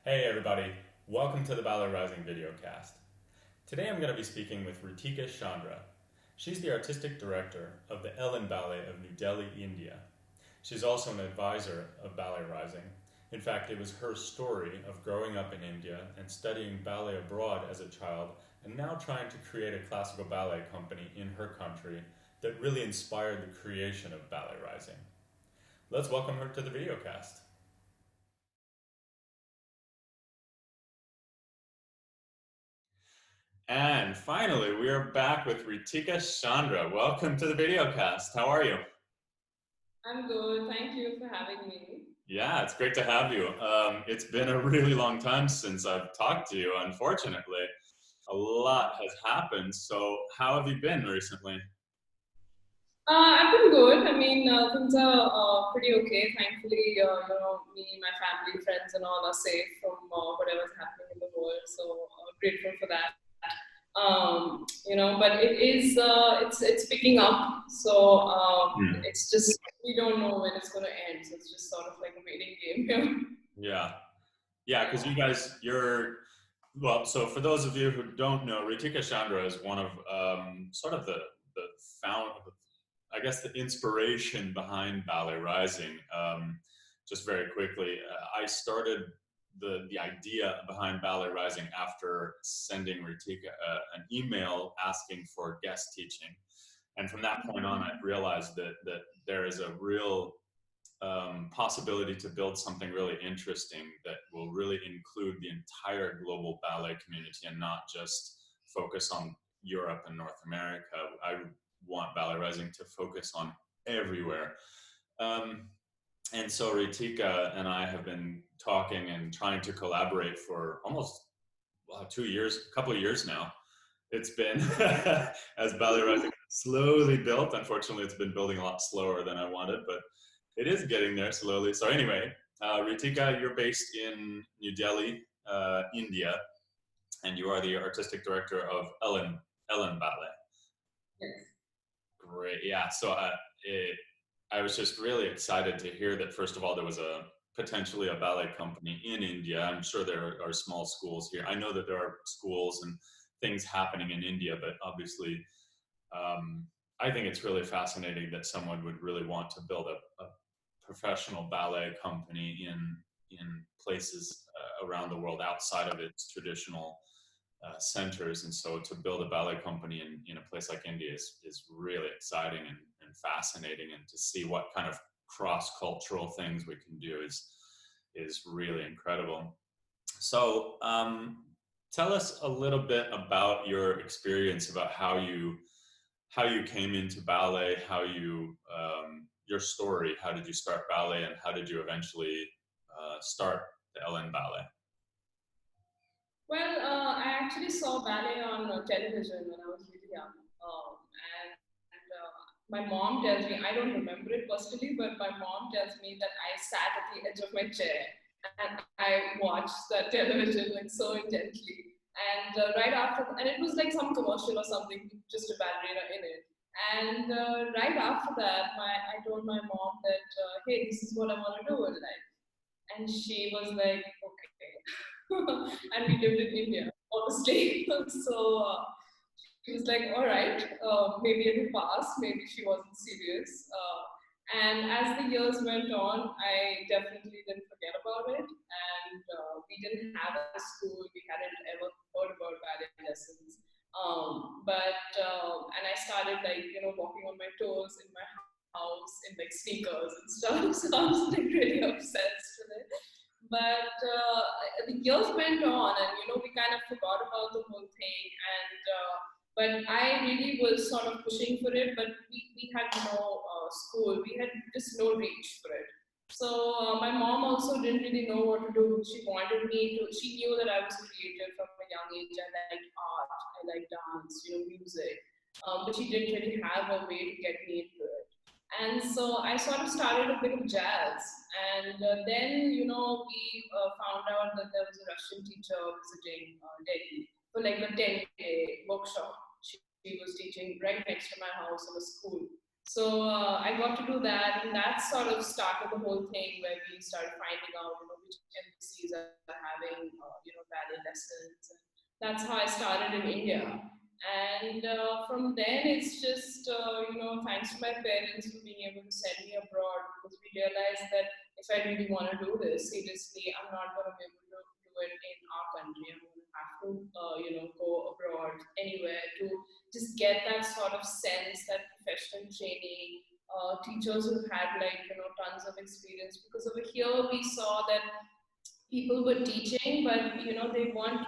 Hey everybody, welcome to the Ballet Rising videocast. Today I'm going to be speaking with Ritika Chandra. She's the artistic director of the Élan Ballet of New Delhi, India. She's also an advisor of Ballet Rising. In fact, it was her story of growing up in India and studying ballet abroad as a child and now trying to create a classical ballet company in her country that really inspired the creation of Ballet Rising. Let's welcome her to the videocast. And finally, we are back with Ritika Chandra. Welcome to the videocast. How are you? I'm good. Thank you for having me. Yeah, it's great to have you. It's been a really long time since I've talked to you, unfortunately. A lot has happened. So, how have you been recently? I've been good. Things are pretty okay. Thankfully, me, my family, friends, and all are safe from whatever's happening in the world. So grateful for that. But it's picking up. So Hmm. it's just we don't know when it's going to end. So it's just sort of like a waiting game here. Yeah. Yeah, because well, so for those of you who don't know, Ritika Chandra is one of sort of the found, I guess, the inspiration behind Ballet Rising. Just very quickly, I started the idea behind Ballet Rising after sending Ritika an email asking for guest teaching, and from that point on, I realized that there is a real possibility to build something really interesting that will really include the entire global ballet community and not just focus on Europe and North America. I want Ballet Rising to focus on everywhere. Um, and so Ritika and I have been talking and trying to collaborate for almost 2 years, a couple of years now. It's been as Ballet Rising slowly built. Unfortunately, it's been building a lot slower than I wanted, but it is getting there slowly. So anyway, Ritika, you're based in New Delhi, India, and you are the artistic director of Élan Ballet. Yes. Great, yeah. So I was just really excited to hear that. First of all, there was a potentially a ballet company in India. I'm sure there are small schools here. I know that there are schools and things happening in India, but obviously um, I think it's really fascinating that someone would really want to build a professional ballet company in places around the world outside of its traditional centers. And so to build a ballet company in a place like India is really exciting and fascinating. And to see what kind of cross-cultural things we can do is really incredible. So tell us a little bit about your experience, about how you came into ballet, how you your story. How did you start ballet, and how did you eventually start the Élan Ballet? Well, I actually saw ballet on television when I was really young. My mom tells me, I don't remember it personally, but my mom tells me that I sat at the edge of my chair and I watched the television like so intently. And right after, and it was like some commercial or something, just a ballerina in it. And right after that, I told my mom that, hey, this is what I want to do in life. And she was like, okay. And we lived in India, honestly. So she was like, all right, maybe it will pass. Maybe she wasn't serious. And as the years went on, I definitely didn't forget about it. And we didn't have a school. We hadn't ever heard about ballet lessons. And I started like, walking on my toes in my house in like sneakers and stuff. So I was like really obsessed with it. But the years went on, and we kind of forgot about the whole thing. And but I really was sort of pushing for it, but we had no school. We had just no reach for it. So my mom also didn't really know what to do. She wanted me to. She knew that I was creative from a young age. I liked art. I liked dance. Music. But she didn't really have a way to get me into it. And so I sort of started a bit of jazz. And then, we found out that there was a Russian teacher visiting Delhi for like a 10-day workshop. She was teaching right next to my house in a school. So I got to do that, and that sort of started the whole thing where we started finding out, which embassies are having, ballet lessons. And that's how I started in India. And from then, it's just, thanks to my parents for being able to send me abroad, because we realized that if I really want to do this seriously, I'm not going to be able to do it in our country. I'm going to have to, go abroad anywhere to just get that sort of sense, that professional training, teachers who've had tons of experience. Because over here we saw that people were teaching, but they weren't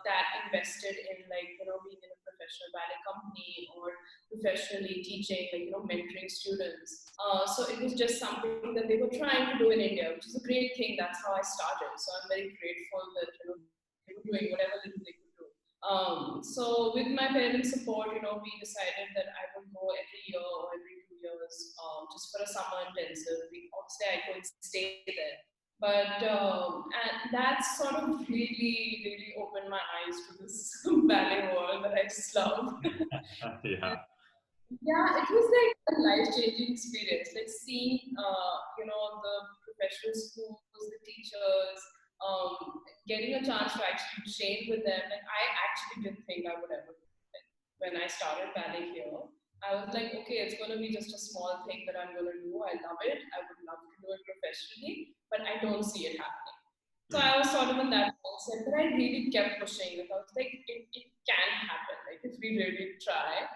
that invested in being in a professional ballet company or professionally teaching, mentoring students. So it was just something that they were trying to do in India, which is a great thing. That's how I started. So I'm very grateful that they were doing whatever little they could do. So with my parents' support, we decided that I would go every year or every 2 years, just for a summer intensive. Obviously, I could stay there, but and that sort of really, really opened my eyes to this ballet world that I just love. Yeah. Yeah, it was like a life-changing experience. Like seeing, the professional schools, the teachers, getting a chance to actually train with them. And I actually didn't think I would ever do it. When I started ballet here, I was like, okay, it's going to be just a small thing that I'm going to do. I love it. I would love to do it professionally, but I don't see it happening. So Mm. I was sort of in that mindset, but I really kept pushing it. I was like, it can happen, like if we really try.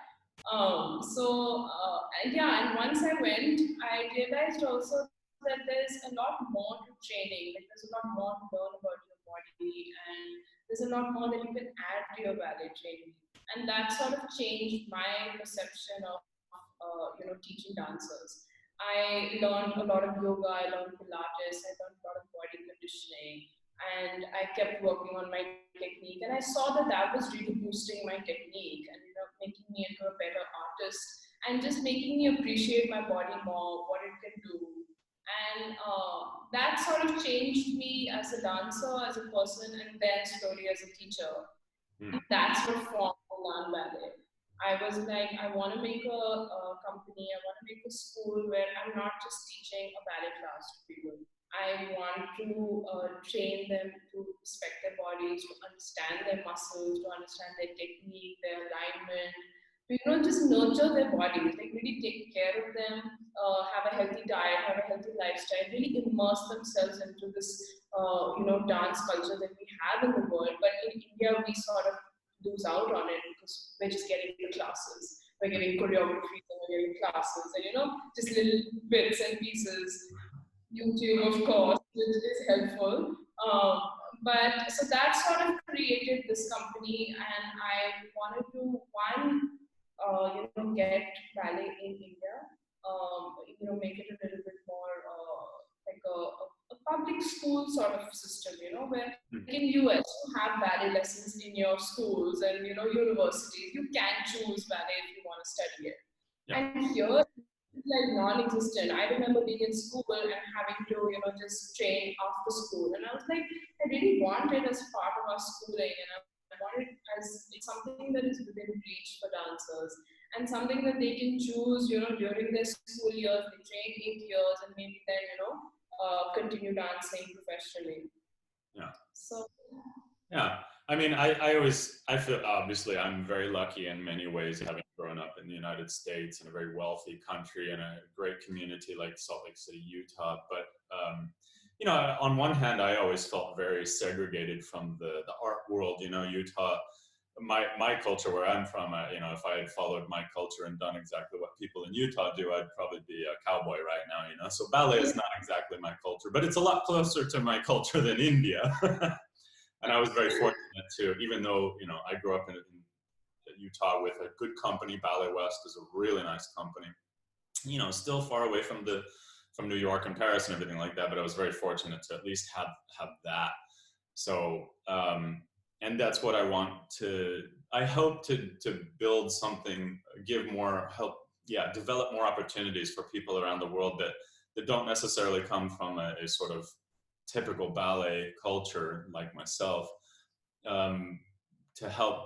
Yeah, and once I went, I realized also that there's a lot more to training. Like there's a lot more to learn about your body, and there's a lot more that you can add to your ballet training. And that sort of changed my perception of, teaching dancers. I learned a lot of yoga. I learned Pilates. I learned a lot of body conditioning, and I kept working on my technique. And I saw that that was really boosting my technique and making me into a better artist and just making me appreciate my body more, what it can do. And that sort of changed me as a dancer, as a person, and then slowly as a teacher. Mm. And that's what formed Élan Ballet. I was like, I want to make a company, I want to make a school where I'm not just teaching a ballet class to people. I want to train them to respect their bodies, to understand their muscles, to understand their technique, their alignment, to just nurture their bodies, like really take care of them, have a healthy diet, have a healthy lifestyle, really immerse themselves into this, dance culture that we have in the world. But in India, we sort of lose out on it because we're just getting the classes, we're getting choreographies, and we're getting classes, and just little bits and pieces. YouTube, of course, which is helpful. Um, but so that sort of created this company, and I wanted to get ballet in India. Make it a little bit more like a public school sort of system. Where Mm. like in US you have ballet lessons in your schools and universities. You can choose ballet if you want to study it. Yeah. And here it's like non-existent. I remember being in school and having to, just train after school. And I was like, I really want it as part of our schooling, and I want it as it's something that is within reach for dancers and something that they can choose, during their school years. They train 8 years and maybe then, continue dancing professionally. Yeah. So Yeah. I mean, I feel obviously I'm very lucky in many ways having grown up in the United States in a very wealthy country and a great community like Salt Lake City, Utah. But, on one hand, I always felt very segregated from the art world. Utah, my culture where I'm from, if I had followed my culture and done exactly what people in Utah do, I'd probably be a cowboy right now. So ballet is not exactly my culture, but it's a lot closer to my culture than India. And I was very fortunate to, even though, I grew up in Utah with a good company. Ballet West is a really nice company, still far away from New York and Paris and everything like that. But I was very fortunate to at least have that. So, and that's what I want to, I hope to build something, give more help, develop more opportunities for people around the world that don't necessarily come from a sort of typical ballet culture like myself, to help,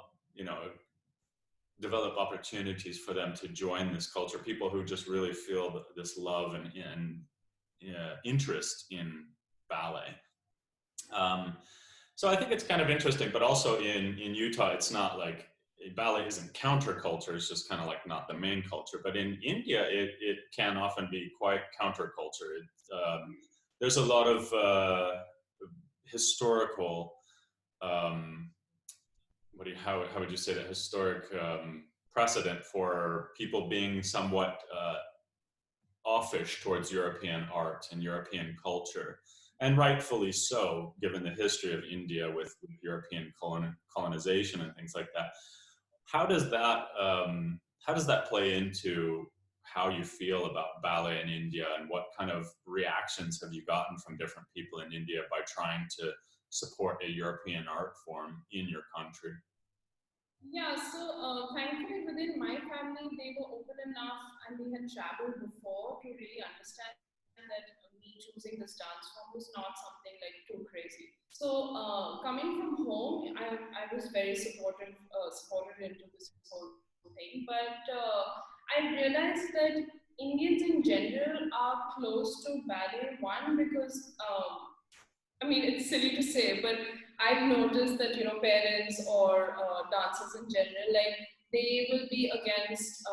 develop opportunities for them to join this culture, people who just really feel this love and interest in ballet. So I think it's kind of interesting, but also in Utah, it's not like ballet isn't counterculture. It's just kind of like not the main culture. But in India, it can often be quite counterculture. There's a lot of historical, how would you say that, historic precedent for people being somewhat offish towards European art and European culture, and rightfully so, given the history of India with European colonization and things like that. How does that play into how you feel about ballet in India, and what kind of reactions have you gotten from different people in India by trying to support a European art form in your country? Yeah, so thankfully within my family, they were open enough and they had traveled before to really understand that me choosing this dance form was not something like too crazy. So coming from home, I was very supported into this whole thing. But I realized that Indians in general are close to ballet. One, because I mean, it's silly to say, but I've noticed that parents or dancers in general, like they will be against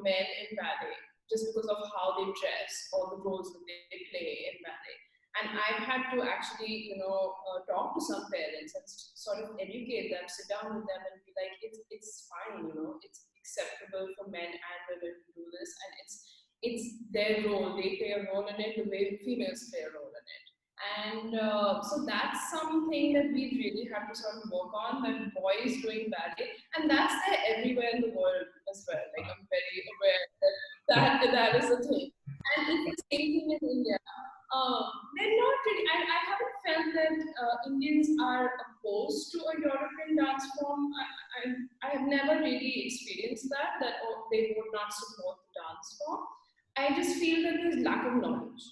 men in ballet just because of how they dress or the roles that they play in ballet. And I've had to actually talk to some parents and sort of educate them, sit down with them, and be like, it's fine, it's acceptable for men and women to do this, and it's their role. They play a role in it the way females play a role in it. And so that's something that we really have to sort of work on, that boys doing ballet, and that's there everywhere in the world as well. Like, I'm very aware that is a thing, and it's the same thing in India. They're not really. I haven't felt that Indians are opposed to a European dance form. I have never really experienced that they would not support the dance form. I just feel that there's lack of knowledge.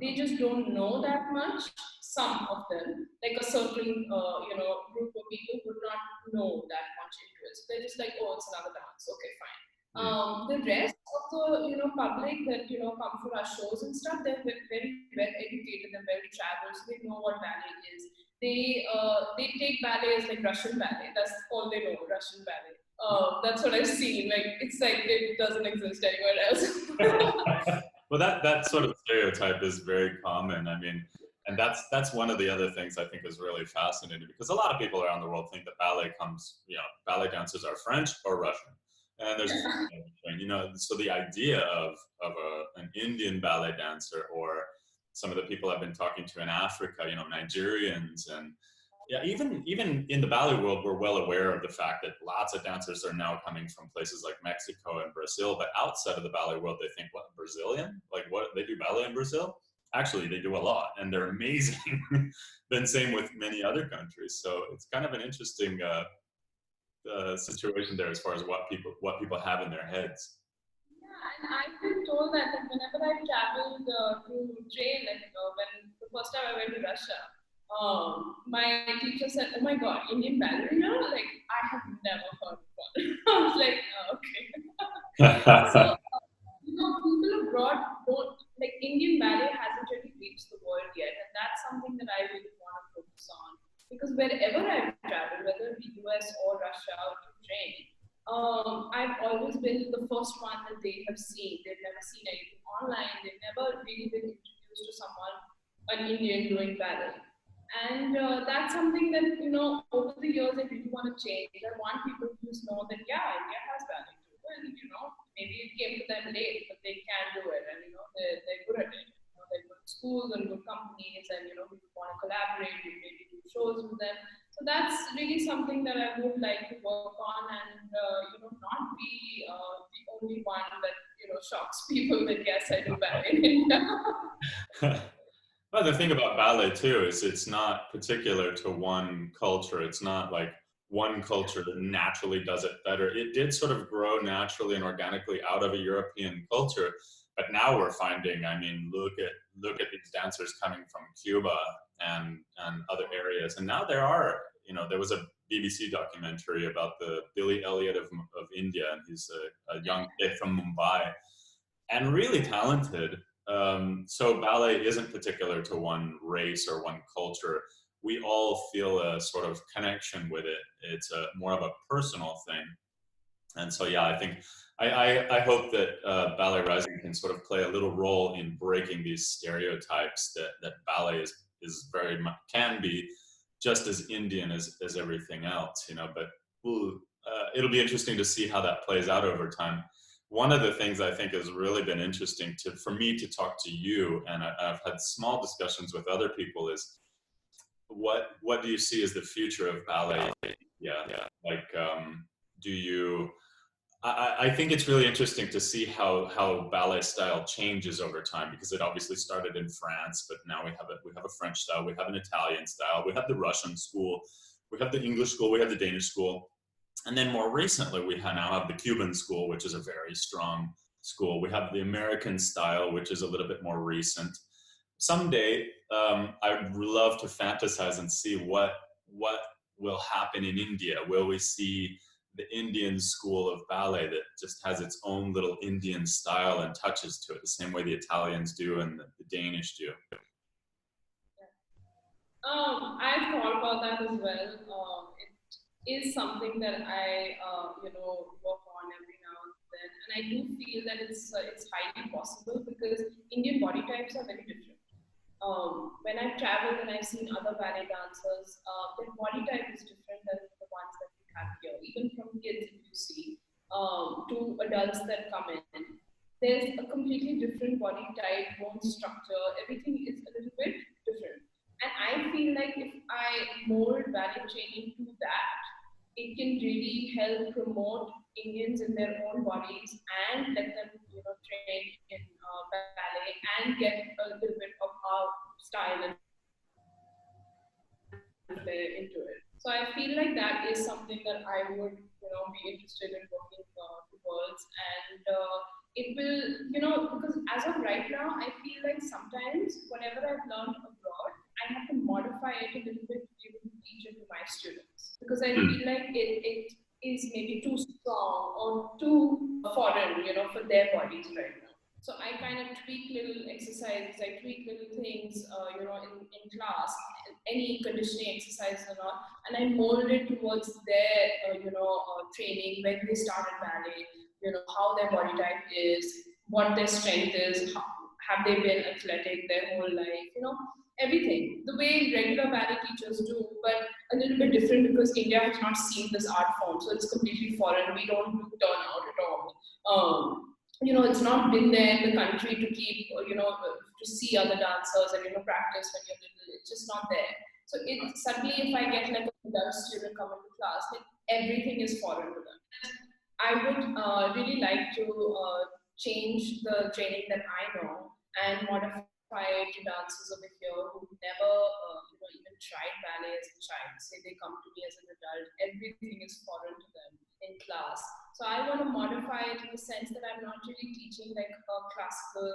They just don't know that much. Some of them, like a certain group of people, would not know that much into it. So they're just like, oh, it's another dance. Okay, fine. The rest of the public that come for our shows and stuff, they're very well educated and well traveled, so they know what ballet is. They take ballet as like Russian ballet. That's all they know, Russian ballet. That's what I've seen. Like, it's like it doesn't exist anywhere else. Well, that sort of stereotype is very common. I mean, and that's one of the other things I think is really fascinating, because a lot of people around the world think that ballet dancers are French or Russian, and there's so the idea of an Indian ballet dancer, or some of the people I've been talking to in Africa, Nigerians, and yeah, even in the ballet world, we're well aware of the fact that lots of dancers are now coming from places like Mexico and Brazil. But outside of the ballet world, they think, what, Brazilian? Like, what, they do ballet in Brazil? Actually, they do a lot, and they're amazing. Then same with many other countries. So it's kind of an interesting situation there as far as what people have in their heads. Yeah, and I've been told that whenever I traveled to train, like when the first time I went to Russia, my teacher said, "Oh my God, Indian ballerina? Like, I have never heard of one." I was like, oh, okay. So, people abroad don't, like, Indian ballet hasn't really reached the world yet, and that's something that I really want to focus on. Because wherever I've traveled, whether it be US or Russia, to train, I've always been the first one that they have seen. They've never seen anything online. They've never really been introduced to someone, an Indian, doing ballet. And that's something that, over the years, I really want to change. I want people to just know that, yeah, India has ballet too. And, maybe it came to them late, but they can do it. And, they're good at it. They're good schools and good companies, and, we want to collaborate, we maybe do shows with them. So that's really something that I would like to work on, and, not be the only one that, shocks people that, yes, I do ballet in India. Well, the thing about ballet too is it's not particular to one culture. It's not like one culture that naturally does it better. It did sort of grow naturally and organically out of a European culture, but now we're finding, I mean, look at these dancers coming from Cuba and other areas, and now there are you know, there was a BBC documentary about the Billy Elliot of India, and he's a young kid from Mumbai, and really talented. So ballet isn't particular to one race or one culture. We all feel a sort of connection with it. It's a more of a personal thing. And so, yeah, I think I hope that Ballet Rising can sort of play a little role in breaking these stereotypes that ballet is very much, can be just as Indian as everything else, you know. But it'll be interesting to see how that plays out over time. One of the things I think has really been interesting for me to talk to you, and I've had small discussions with other people, is what do you see as the future of ballet? Yeah, like do you? I think it's really interesting to see how ballet style changes over time, because it obviously started in France, but now we have a French style, we have an Italian style, we have the Russian school, we have the English school, we have the Danish school, and then more recently we now have the Cuban school, which is a very strong school. We have the American style, which is a little bit more recent. Someday, I'd love to fantasize and see what will happen in India. Will we see the Indian school of ballet that just has its own little Indian style and touches to it, the same way the Italians do and the Danish do? I've thought about that as well. It is something that I, work on every now and then, and I do feel that it's highly possible, because Indian body types are very different. When I've traveled and I've seen other ballet dancers, their body type is different than the ones that we have here. Even from kids, if you see, to adults that come in, there's a completely different body type, bone structure. Everything is a little bit different. And I feel like if I mold ballet training to that, it can really help promote Indians in their own bodies and let them, train in ballet and get a little bit of our style and into it. So I feel like that is something that I would, be interested in working towards, and it will, because as of right now, I feel like sometimes whatever I've learned abroad, I have to modify it a little bit to be able to teach it to my students, because I feel like it is maybe too strong or too foreign, for their bodies right now. So I kind of tweak little exercises, I tweak little things, in class, any conditioning exercise or not, and I mold it towards their, training, when they started ballet, how their body type is, what their strength is, have they been athletic their whole life, everything. The way regular ballet teachers do, but a little bit different, because India has not seen this art form, so it's completely foreign. We don't do turnout at all. It's not been there in the country to keep, to see other dancers and, practice when you're little. It's just not there. So suddenly, if I get like a adult student come into class, like everything is foreign to them. I would really like to change the training that I know and modify it to dancers over here who never, even tried ballet as a child. Say they come to me as an adult, everything is foreign to them in class. So I want to modify it in the sense that I'm not really teaching like a classical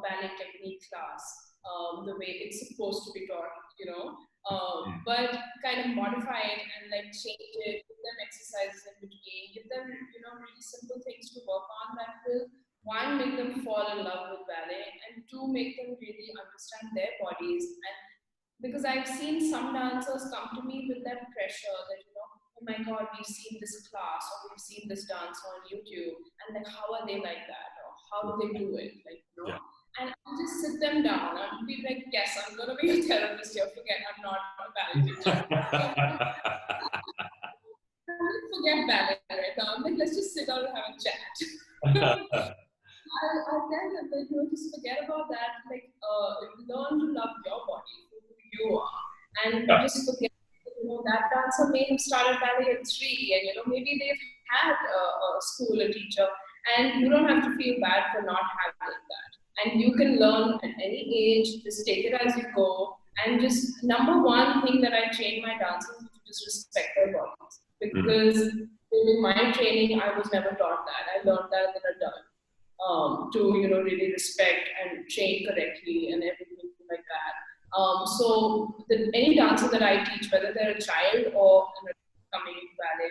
ballet technique class the way it's supposed to be taught, but kind of modify it and like change it, give them exercises in between, give them, really simple things to work on that will, one, make them fall in love with ballet, and two, make them really understand their bodies. And because I've seen some dancers come to me with that pressure that, oh my God, we've seen this class or we've seen this dance on YouTube, and like, how are they like that? Or how do they do it? Like, Yeah. And I'll just sit them down and be like, yes, I'm going to be a therapist here. Forget, I'm not a ballet teacher. Forget ballet right now. I'm like, let's just sit down and have a chat. I'll tell them that, just forget about that. Like, learn to love your body, who you are, and just forget. That dancer may have started ballet at 3, and maybe they've had a school, a teacher, and you don't have to feel bad for not having that. And you can learn at any age. Just take it as you go. And just number one thing that I train my dancers is to just respect their bodies, because during my training I was never taught that. I learned that as an adult. To really respect and train correctly and everything like that. So any dancer that I teach, whether they're a child or coming into ballet,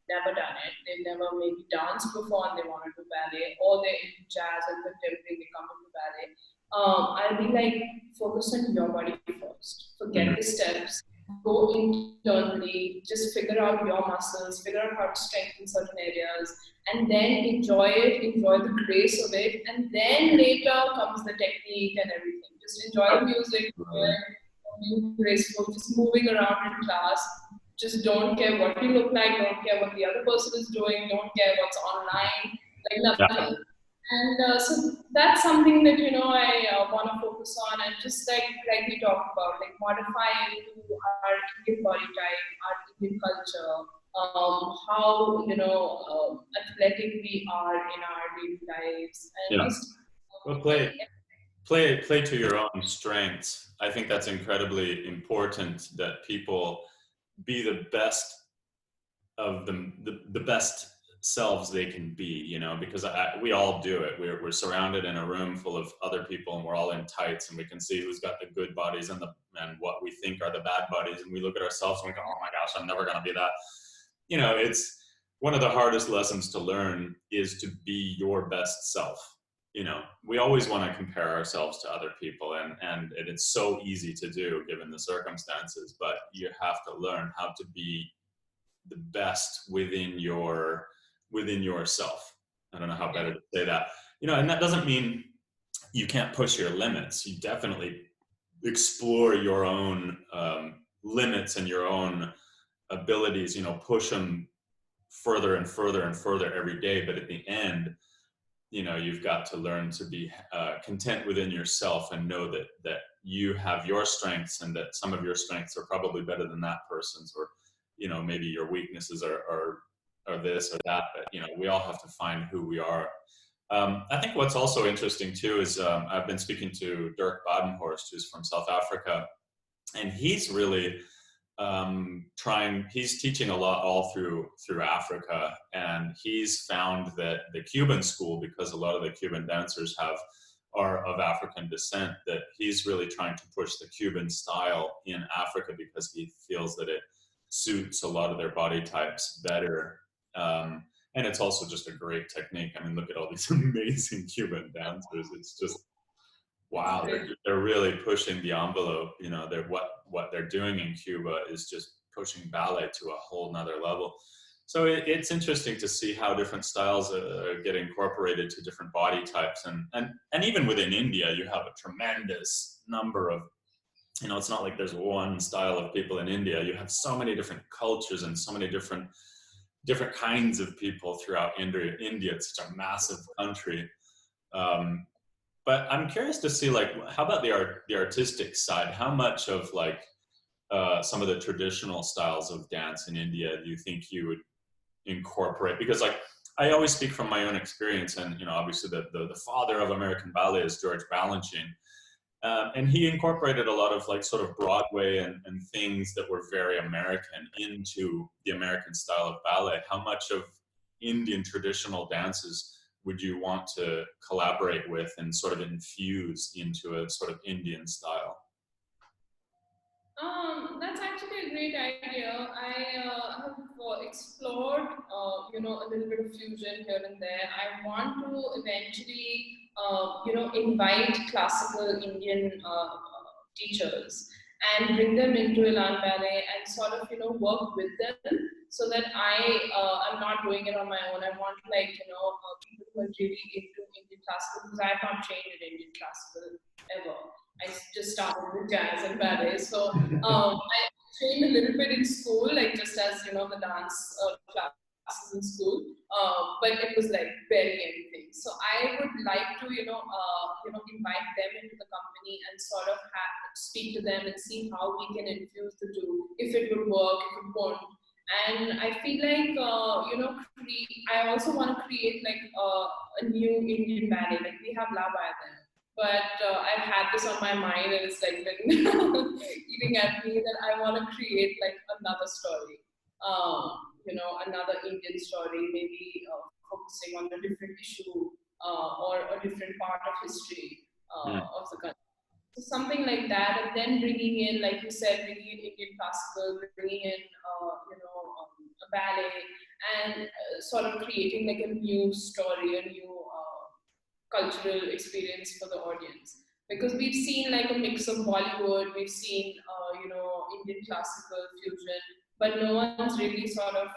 never done it. They've never maybe danced before and they want to do ballet, or they're into jazz and contemporary, they come into ballet. I'll be like, focus on your body first. Forget the steps. Go internally, just figure out your muscles, figure out how to strengthen certain areas, and then enjoy it, enjoy the grace of it, and then later comes the technique and everything. Just enjoy the music, being graceful, just moving around in class. Just don't care what you look like, don't care what the other person is doing, don't care what's online, like nothing. And so that's something that I want to focus on, and just like we talked about, like modify into our Indian body type, our Indian culture, how athletic we are in our daily lives, and just well, play to your own strengths. I think that's incredibly important, that people be the best of them, the best selves they can be, because we all do it. We're surrounded in a room full of other people, and we're all in tights, and we can see who's got the good bodies and what we think are the bad bodies, and we look at ourselves and we go, oh my gosh, I'm never going to be that. It's one of the hardest lessons to learn, is to be your best self. We always want to compare ourselves to other people, and it's so easy to do given the circumstances, but you have to learn how to be the best within yourself. I don't know how better to say that. And that doesn't mean you can't push your limits. You definitely explore your own limits and your own abilities, push them further and further and further every day. But at the end, you've got to learn to be content within yourself, and know that you have your strengths, and that some of your strengths are probably better than that person's, or maybe your weaknesses are this or that, but we all have to find who we are. I think what's also interesting too is I've been speaking to Dirk Badenhorst, who's from South Africa, and he's really he's teaching a lot all through Africa, and he's found that the Cuban school, because a lot of the Cuban dancers are of African descent, that he's really trying to push the Cuban style in Africa, because he feels that it suits a lot of their body types better. And it's also just a great technique. I mean, look at all these amazing Cuban dancers. It's just, wow, they're really pushing the envelope. They're what they're doing in Cuba is just pushing ballet to a whole nother level. So it's interesting to see how different styles get incorporated to different body types. And even within India, you have a tremendous number of, it's not like there's one style of people in India. You have so many different cultures and so many different kinds of people throughout India. It's such a massive country. But I'm curious to see, like, how about the artistic side? How much of some of the traditional styles of dance in India do you think you would incorporate? Because I always speak from my own experience, and obviously the father of American ballet is George Balanchine. And he incorporated a lot of sort of Broadway and things that were very American into the American style of ballet. How much of Indian traditional dances would you want to collaborate with and sort of infuse into a sort of Indian style? That's actually a great idea. I have explored, a little bit of fusion here and there. I want to eventually, invite classical Indian teachers and bring them into Élan Ballet and sort of, work with them, so that I'm not doing it on my own. I want people who are really into Indian classical, because I have not trained in Indian classical ever. I just started with jazz and ballet. So I trained a little bit in school, just as the dance classes in school, but it was barely anything. So I would like to invite them into the company and sort of speak to them and see how we can infuse the two, if it would work, if it won't. And I feel I also want to create a new Indian ballet. We have Lava there, but I've had this on my mind, and it's been eating at me, that I want to create another story, another Indian story, maybe focusing on a different issue or a different part of history of the country. So something like that, and then bringing in, like you said, bringing in Indian classical, bringing in, a ballet, and sort of creating like a new story, a new cultural experience for the audience. Because we've seen like a mix of Bollywood, we've seen, Indian classical fusion, but no one's really sort of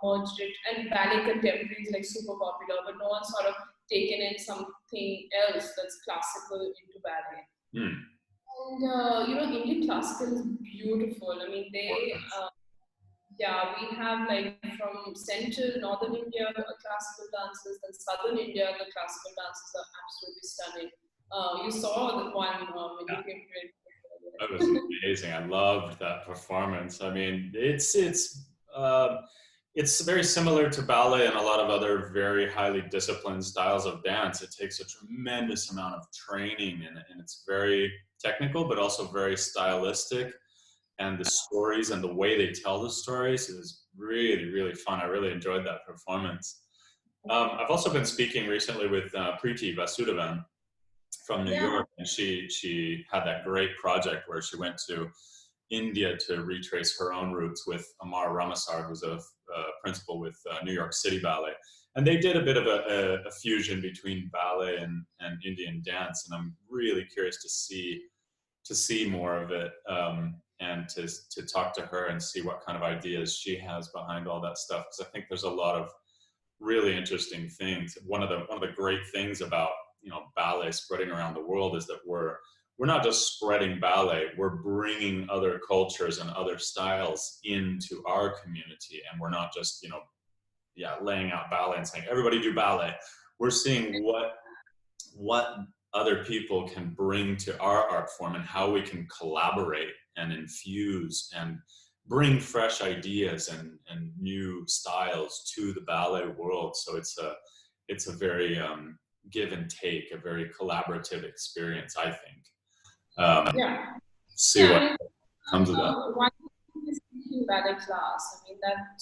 merged it. And ballet contemporary is like super popular, but no one's sort of taken in something else that's classical into ballet. Hmm. And Indian classical is beautiful. I mean, we have like from central northern India classical dances, and southern India the classical dances are absolutely stunning. You saw the one when you came to it. That was amazing. I loved that performance. I mean, it's very similar to ballet and a lot of other very highly disciplined styles of dance. It takes a tremendous amount of training, and it's very technical, but also very stylistic. And the stories and the way they tell the stories is really, really fun. I really enjoyed that performance. I've also been speaking recently with Preeti Vasudevan from New York, and she had that great project where she went to India to retrace her own roots with Amar Ramasar, who's a principal with New York City Ballet. And they did a bit of a fusion between ballet and Indian dance, and I'm really curious to see more of it, and to talk to her and see what kind of ideas she has behind all that stuff. Because I think there's a lot of really interesting things. One of the great things about ballet spreading around the world is that we're not just spreading ballet, we're bringing other cultures and other styles into our community, and we're not just laying out ballet and saying everybody do ballet. We're seeing what other people can bring to our art form and how we can collaborate and infuse and bring fresh ideas and new styles to the ballet world. So it's a very give and take, a very collaborative experience, I think. See what comes of that. One is teaching ballet class. I mean, that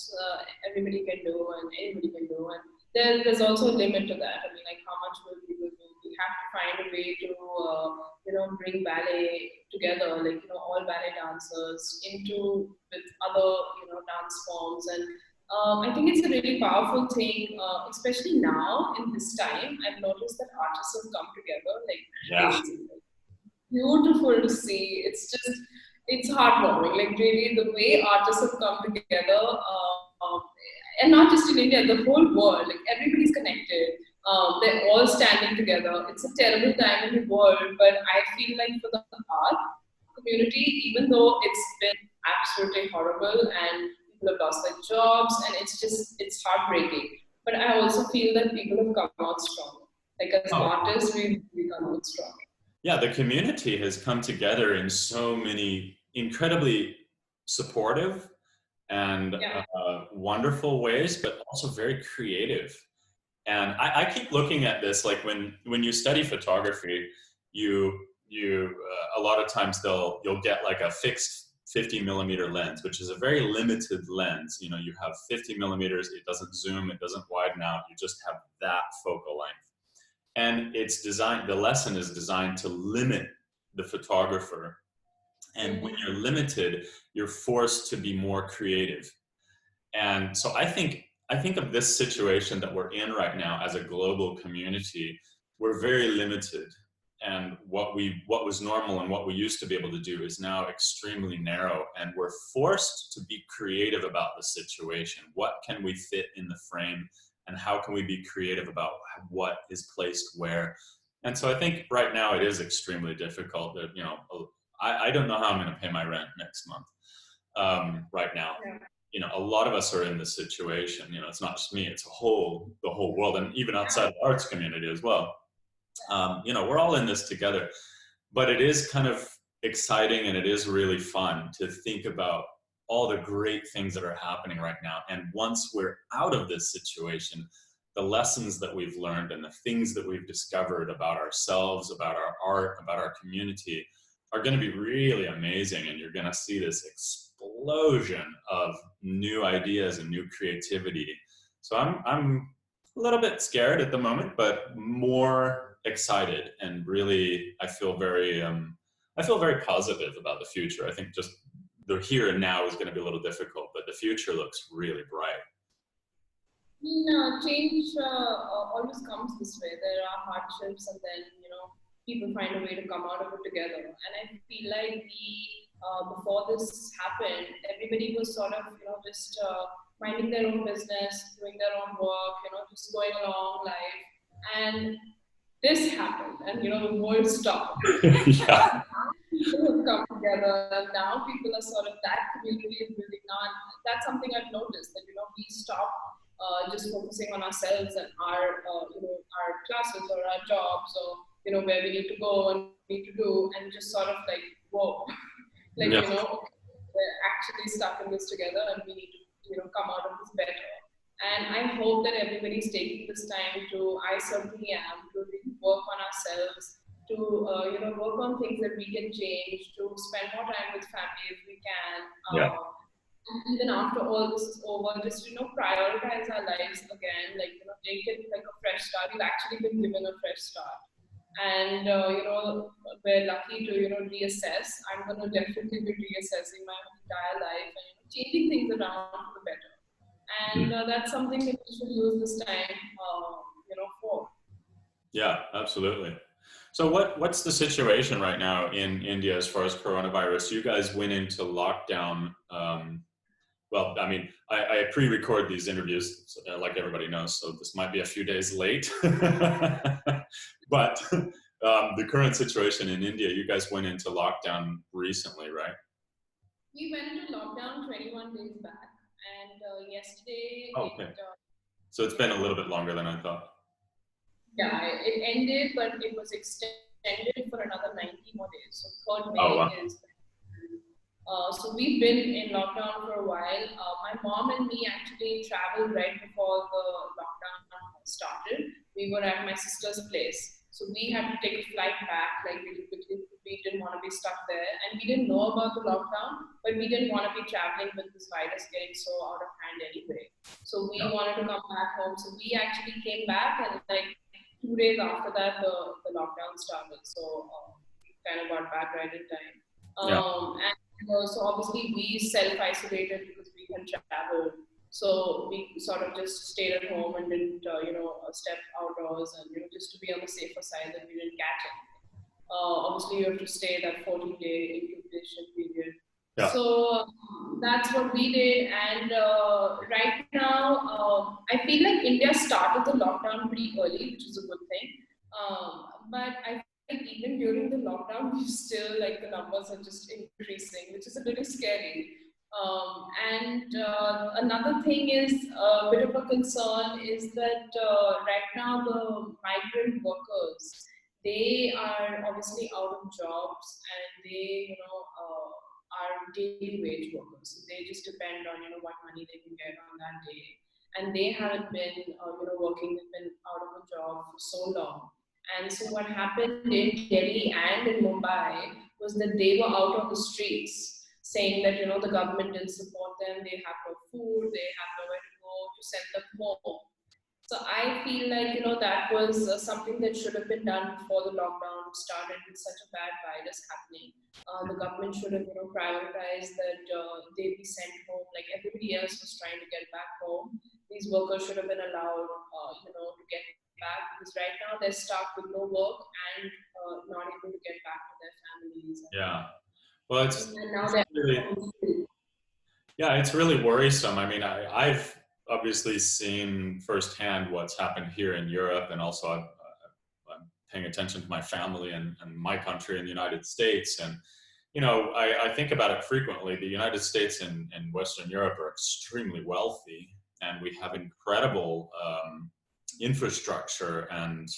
everybody can do and anybody can do. And there's also a limit to that. I mean, like how much will people do? We have to find a way to, bring ballet together, like, all ballet dancers with other, dance forms. And I think it's a really powerful thing, especially now in this time. I've noticed that artists have come together like crazy. Beautiful to see. It's heartwarming. Like really, the way artists have come together, and not just in India, the whole world. Like everybody's connected. They're all standing together. It's a terrible time in the world, but I feel like for the art community, even though it's been absolutely horrible and people have lost their jobs, and it's heartbreaking. But I also feel that people have come out strong. Like as artists, we've come out strong. Yeah, the community has come together in so many incredibly supportive and wonderful ways, but also very creative. And I keep looking at this, like when you study photography, you a lot of times you'll get like a fixed 50 millimeter lens, which is a very limited lens. You have 50 millimeters, it doesn't zoom, it doesn't widen out, you just have that focal length. And the lesson is designed to limit the photographer. And when you're limited, you're forced to be more creative. And so I think of this situation that we're in right now as a global community. We're very limited. And what was normal and what we used to be able to do is now extremely narrow. And we're forced to be creative about the situation. What can we fit in the frame? And how can we be creative about what is placed where? And so I think right now it is extremely difficult. That I don't know how I'm going to pay my rent next month. Right now, a lot of us are in this situation. It's not just me; it's the whole world, and even outside the arts community as well. We're all in this together. But it is kind of exciting, and it is really fun to think about all the great things that are happening right now. And once we're out of this situation, the lessons that we've learned and the things that we've discovered about ourselves, about our art, about our community are going to be really amazing. And you're going to see this explosion of new ideas and new creativity. So I'm a little bit scared at the moment, but more excited, and really I feel very I feel very positive about the future. I think just the here and now is going to be a little difficult, but the future looks really bright. No, change always comes this way. There are hardships, and then people find a way to come out of it together. And I feel like before this happened, everybody was sort of just minding their own business, doing their own work, just going along life. And this happened, and the world stopped. Yeah. People have come together, and now people are sort of that community is building now. And that's something I've noticed that we stop just focusing on ourselves and our our classes or our jobs or where we need to go and need to do, and just sort of like whoa, like Yeah. we're actually stuck in this together, and we need to come out of this better. And I hope that everybody's taking this time to, I certainly am, to really work on ourselves, to work on things that we can change, to spend more time with family if we can. Yeah. Even after all this is over, just prioritize our lives again, like take it like a fresh start. We've actually been given a fresh start, and we're lucky to reassess. I'm going to definitely be reassessing my entire life and changing things around for the better. And that's something that we should use this time, for. Yeah, absolutely. So what's the situation right now in India as far as coronavirus? You guys went into lockdown. Well, I mean, I pre-record these interviews, like everybody knows, so this might be a few days late. But the current situation in India, you guys went into lockdown recently, right? We went into lockdown 21 days back, and yesterday. Okay. So it's been a little bit longer than I thought. Yeah, it ended, but it was extended for another 90 more days. So 3rd May wow. is. So we've been in lockdown for a while. My mom and me actually traveled right before the lockdown started. We were at my sister's place. So we had to take a flight back, like really quickly. We didn't want to be stuck there. And we didn't know about the lockdown, but we didn't want to be traveling with this virus getting so out of hand anyway. So we wanted to come back home. So we actually came back, and like 2 days after that, the lockdown started. So we kind of got back right in time. So obviously we self-isolated because we can travel. So we sort of just stayed at home and didn't, step outdoors, and just to be on the safer side that we didn't catch it. Obviously, you have to stay that 14-day incubation period. Yeah. So that's what we did. And right now, I feel like India started the lockdown pretty early, which is a good thing. But I think even during the lockdown, we still, like, the numbers are just increasing, which is a little scary. And another thing is a bit of a concern is that right now the migrant workers, they are obviously out of jobs, and they are daily wage workers. So they just depend on what money they can get on that day, and they haven't been working. They've been out of a job for so long. And so what happened in Delhi and in Mumbai was that they were out on the streets saying that the government didn't support them, they have no food, they have nowhere to go, to send them home. So I feel like that was something that should have been done before the lockdown started, with such a bad virus happening. The government should have prioritized that they be sent home, like everybody else was trying to get back home. These workers should have been allowed to get back, because right now they're stuck with no work and not able to get back to their families. Yeah. Well, it's it's really worrisome. I mean, I've obviously seen firsthand what's happened here in Europe, and also I'm paying attention to my family and my country in the United States. And, I think about it frequently. The United States and Western Europe are extremely wealthy, and we have incredible infrastructure and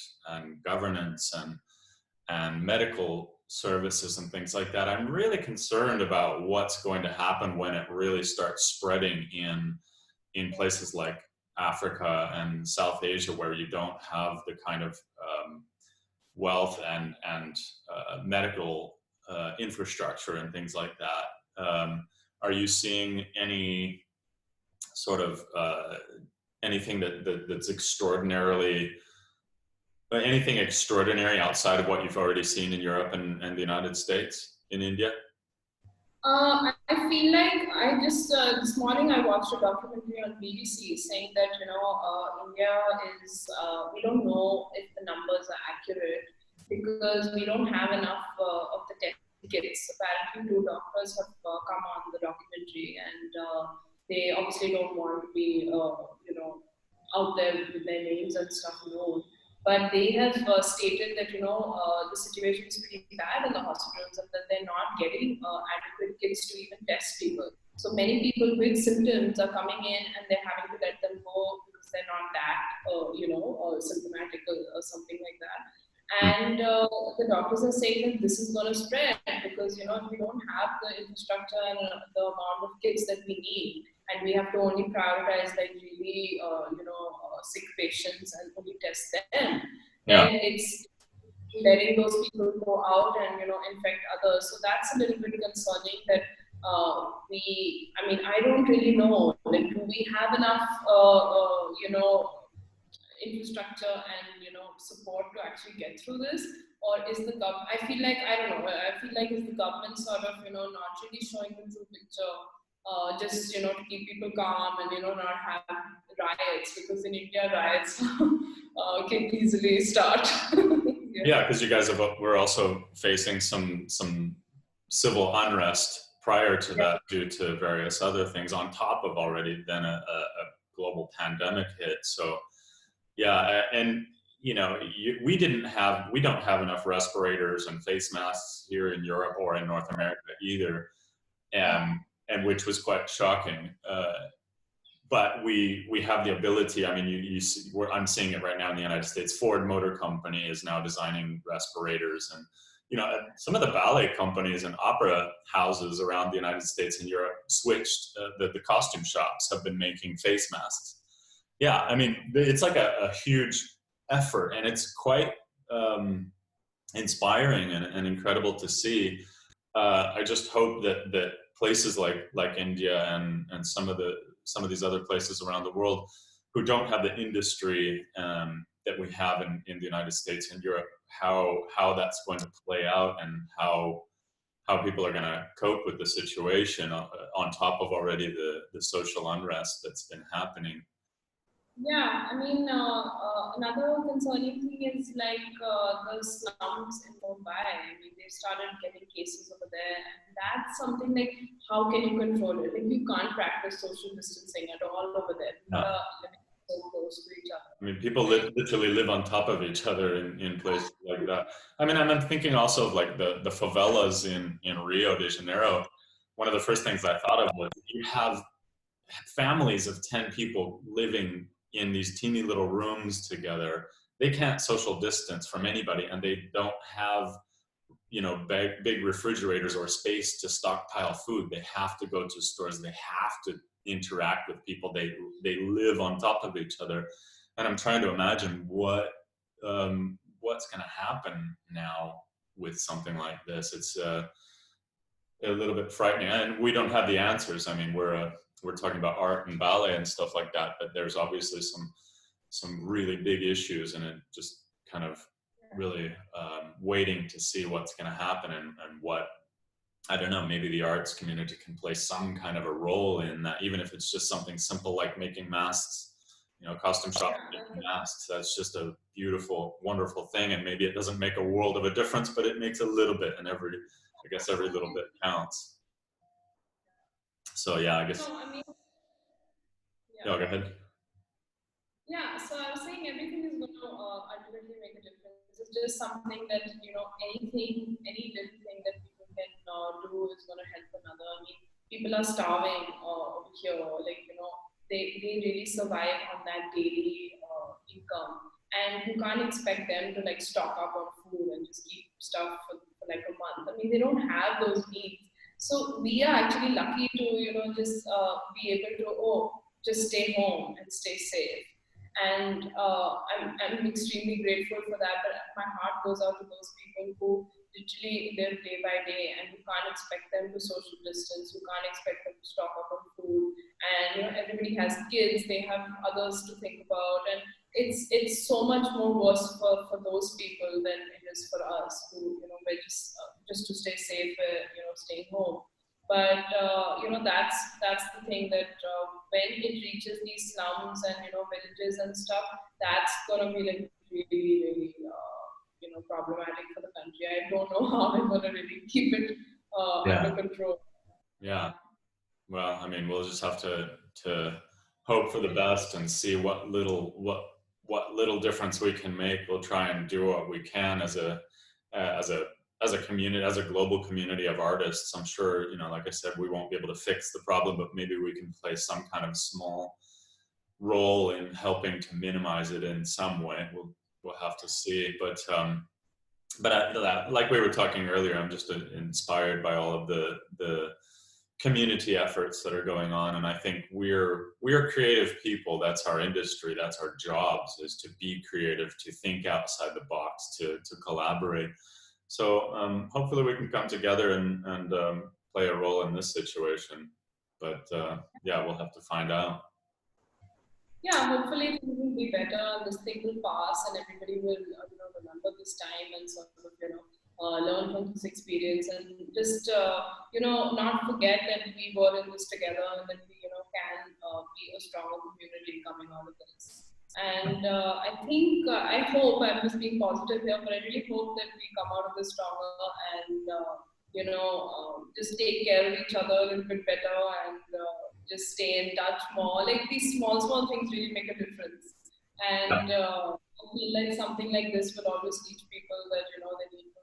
governance and medical services and things like that. I'm really concerned about what's going to happen when it really starts spreading in places like Africa and South Asia, where you don't have the kind of wealth and medical infrastructure and things like that. Are you seeing any sort of anything that's extraordinarily anything extraordinary outside of what you've already seen in Europe and the United States, in India? I feel like I just this morning I watched a documentary on BBC saying that India is we don't know if the numbers are accurate because we don't have enough of the test kits. Apparently, two doctors have come on the documentary, and they obviously don't want to be out there with their names and stuff known. But they have stated that the situation is pretty bad in the hospitals and that they're not getting adequate kits to even test people. So many people with symptoms are coming in and they're having to let them go because they're not that symptomatic or something like that. And the doctors are saying that this is going to spread because if we don't have the infrastructure and the amount of kits that we need, and we have to only prioritize like really sick patients and only test them, then it's letting those people go out and infect others. So that's a little bit concerning that I don't really know, like, do we have enough infrastructure and support to actually get through this, or is the government, I feel like, I don't know, I feel like is the government sort of not really showing the true picture, just to keep people calm and not have riots, because in India riots can easily start. Yeah, because you guys were also facing some civil unrest prior to that due to various other things on top of already then a global pandemic hit. So yeah, and we don't have enough respirators and face masks here in Europe or in North America either, and which was quite shocking. But we have the ability. I mean, I'm seeing it right now in the United States. Ford Motor Company is now designing respirators, and some of the ballet companies and opera houses around the United States and Europe switched. The costume shops have been making face masks. Yeah, I mean, it's like a huge effort, and it's quite inspiring and incredible to see. I just hope that places like India and some of these other places around the world who don't have the industry that we have in the United States and Europe, how that's going to play out and how people are going to cope with the situation on top of already the social unrest that's been happening. Yeah, I mean, another concerning thing is like the slums in Mumbai. I mean, they started getting cases over there, and that's something like, how can you control it? Like, you can't practice social distancing at all over there. People are living so close to each other. I mean, people literally live on top of each other in places like that. I mean, I'm thinking also of like the favelas in Rio de Janeiro. One of the first things I thought of was you have families of 10 people living in these teeny little rooms together. They can't social distance from anybody, and they don't have big refrigerators or space to stockpile food. They have to go to stores. They have to interact with people. They live on top of each other, and I'm trying to imagine what's going to happen now with something like this. It's a little bit frightening, and we don't have the answers. I mean, we're talking about art and ballet and stuff like that, but there's obviously some really big issues, and it just kind of really waiting to see what's going to happen and what, I don't know, maybe the arts community can play some kind of a role in that, even if it's just something simple like making masks, costume shop making masks. That's just a beautiful, wonderful thing, and maybe it doesn't make a world of a difference, but it makes a little bit, and I guess every little bit counts. So yeah, I guess. So, I mean, Yeah, go ahead. Yeah, so I was saying everything is going to ultimately make a difference. It's just something that, any little thing that people can do is going to help another. I mean, people are starving over here. Like, they really survive on that daily income. And you can't expect them to like stock up on food and just keep stuff for like a month. I mean, they don't have those needs. So we are actually lucky to, just be able to, just stay home and stay safe. And I'm extremely grateful for that. But my heart goes out to those people who literally live day by day, and you can't expect them to social distance. You can't expect them to stock up on food. And everybody has kids; they have others to think about. And it's so much more worse for those people than it is for us who, we're just to stay safe, staying home. But that's the thing that when it reaches these slums and villages and stuff, that's gonna be like really really problematic for the country. I don't know how we're gonna really keep it under Yeah. control. Yeah. Well, I mean, we'll just have to hope for the best and see what little difference we can make. We'll try and do what we can as as a as a community, as a global community of artists. I'm sure, like I said, we won't be able to fix the problem, but maybe we can play some kind of small role in helping to minimize it in some way. We'll have to see. Like we were talking earlier, I'm just inspired by all of the community efforts that are going on, and I think we're creative people. That's our industry. That's our jobs, is to be creative, to think outside the box, to collaborate. So hopefully we can come together and play a role in this situation. But yeah, we'll have to find out. Yeah, hopefully things will be better and this thing will pass and everybody will remember this time and sort of learn from this experience and just not forget that we were in this together and that we can be a stronger community coming out of this. And I hope, I'm just being positive here, but I really hope that we come out of this stronger and just take care of each other a little bit better and just stay in touch more. Like these small things really make a difference. And I feel like something like this will always teach people that they need to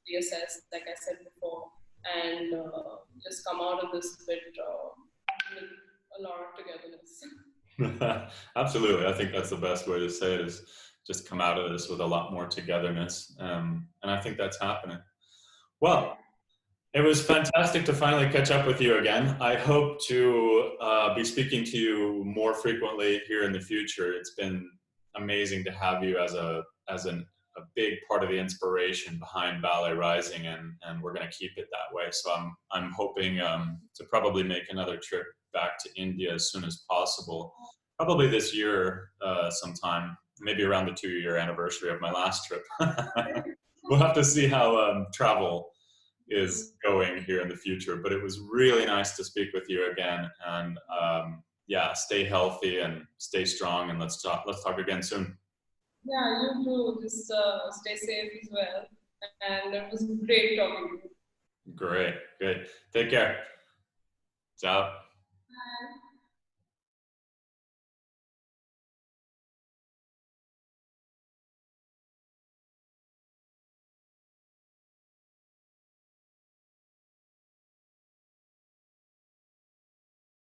reassess, like I said before, and just come out of this with a lot of togetherness. Absolutely. I think that's the best way to say it, is just come out of this with a lot more togetherness. And I think that's happening. Well, it was fantastic to finally catch up with you again. I hope to be speaking to you more frequently here in the future. It's been amazing to have you as a big part of the inspiration behind Ballet Rising, and we're going to keep it that way. So I'm hoping to probably make another trip back to India as soon as possible, probably this year sometime, maybe around the 2-year anniversary of my last trip. We'll have to see how travel is going here in the future, but it was really nice to speak with you again, and yeah, stay healthy and stay strong, and let's talk again soon. Yeah, you too. Just stay safe as well. And it was great talking to you. Great. Take care. Ciao.